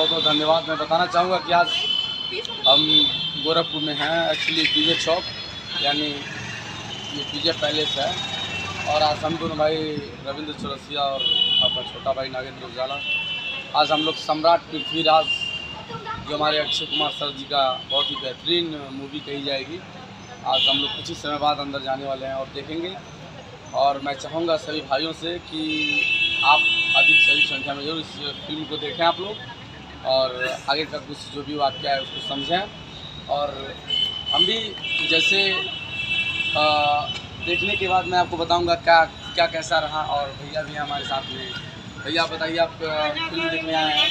बहुत बहुत धन्यवाद। मैं बताना चाहूँगा कि आज हम गोरखपुर में हैं, एक्चुअली पीजे चौक यानी ये पीजे पैलेस है। और आज हम दोनों भाई रविंद्र चौरसिया और आपका छोटा भाई नागेंद्र उजाला, आज हम लोग सम्राट पृथ्वीराज जो हमारे अक्षय कुमार सर जी का बहुत ही बेहतरीन मूवी कही जाएगी, आज हम लोग कुछ ही समय बाद अंदर जाने वाले हैं और देखेंगे। और मैं चाहूँगा सभी भाइयों से कि आप अधिक से अधिक संख्या में जरूर इस फिल्म को देखें आप लोग, और आगे का कुछ जो भी वाक़या है उसको समझें। और हम भी जैसे देखने के बाद मैं आपको बताऊंगा क्या कैसा रहा। और भैया भी हमारे साथ में। भैया बताइए, आप फिल्म देखने आए हैं,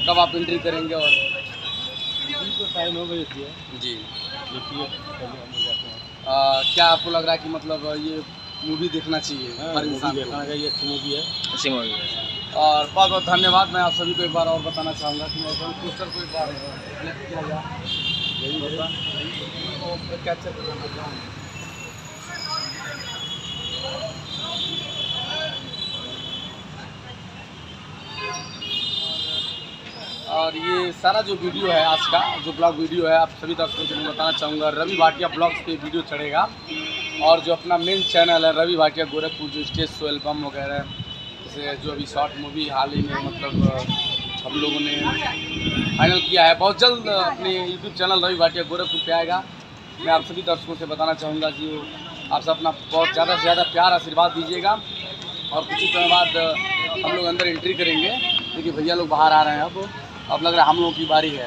कब आप एंट्री करेंगे? और तो टाइम हो गई थी जी, देखिए क्या आपको लग रहा है कि मतलब ये मूवी देखना चाहिए हर इंसान को? देखना चाहिए, अच्छी मूवी है, अच्छी मूवी है। और बहुत बहुत धन्यवाद। मैं आप सभी को एक बार और बताना चाहूँगा कि मैं पोस्टर को एक बार सेलेक्ट किया जाए, यही होगा कैप्चर करना चाहूँगा। और ये सारा जो वीडियो है आज का जो ब्लॉग वीडियो है, आप सभी दर्शकों को मैं बताना चाहूँगा, रवि भाटिया ब्लॉग्स पे वीडियो चढ़ेगा। और जो अपना मेन चैनल है रवि भाटिया गोरखपुर, जो स्टेज शो एल्बम वगैरह, जैसे जो अभी शॉर्ट मूवी हाल ही में मतलब हम लोगों ने फाइनल किया है, बहुत जल्द अपने यूट्यूब चैनल रवि भाटिया गोरखपुर पे आएगा। मैं आप सभी दर्शकों से बताना चाहूँगा कि आप सब अपना बहुत ज़्यादा से ज़्यादा प्यार आशीर्वाद दीजिएगा। और कुछ ही समय बाद हम लोग अंदर एंट्री करेंगे, क्योंकि भैया लोग बाहर आ रहे हैं। अब लग रहा है हम लोगों की बारी है,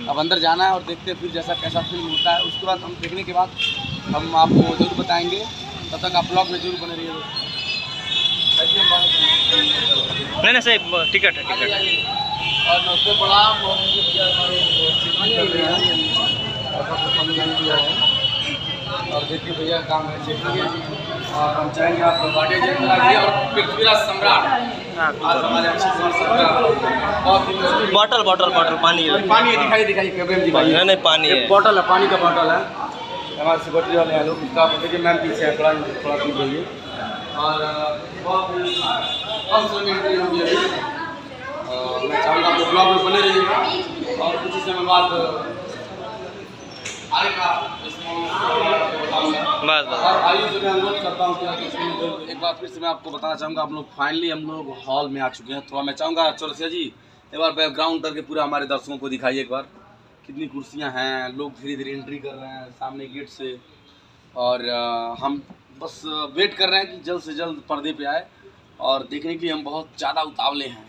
अब अंदर जाना है और देखते हैं फिर जैसा कैसा फिल्म होता है। उसके बाद हम देखने के बाद हम आपको जरूर बताएंगे। तब तक आप ब्लॉग में जरूर बने रहिए। नहीं सही टिकट है, टिकट है। और नमस्ते प्रणाम। और देखिए भैया काम है, देखिए। और हम चाहेंगे आप भाटिया जी और पृथ्वीराज सम्राट आज हमारे अक्षय कुमार सर का बहुत ही बॉटल पानी है। दिखाई नहीं पानी है, बॉटल है, पानी का बॉटल है। हमारे सिक्योरिटी वाले हैं लोग, उसका देखिए मैम पीछे है, थोड़ा पीछे होइए। और मैं चाहूँगा आप ब्लॉग में बने रहिएगा। और कुछ ही समय बाद आगे का बस और आइए से मैं अनुरोध करता हूँ कि एक बार फिर से मैं आपको बताना चाहूँगा, हम लोग फाइनली हम लोग हॉल में आ चुके हैं। तो मैं चाहूँगा चौरसिया जी एक बार बैकग्राउंड करके पूरा हमारे दर्शकों को दिखाइए एक बार, कितनी कुर्सियाँ हैं, लोग धीरे धीरे एंट्री कर रहे हैं सामने गेट से। और हम बस वेट कर रहे हैं कि जल्द से जल्द पर्दे पे आए, और देखने के लिए हम बहुत ज़्यादा उतावले हैं।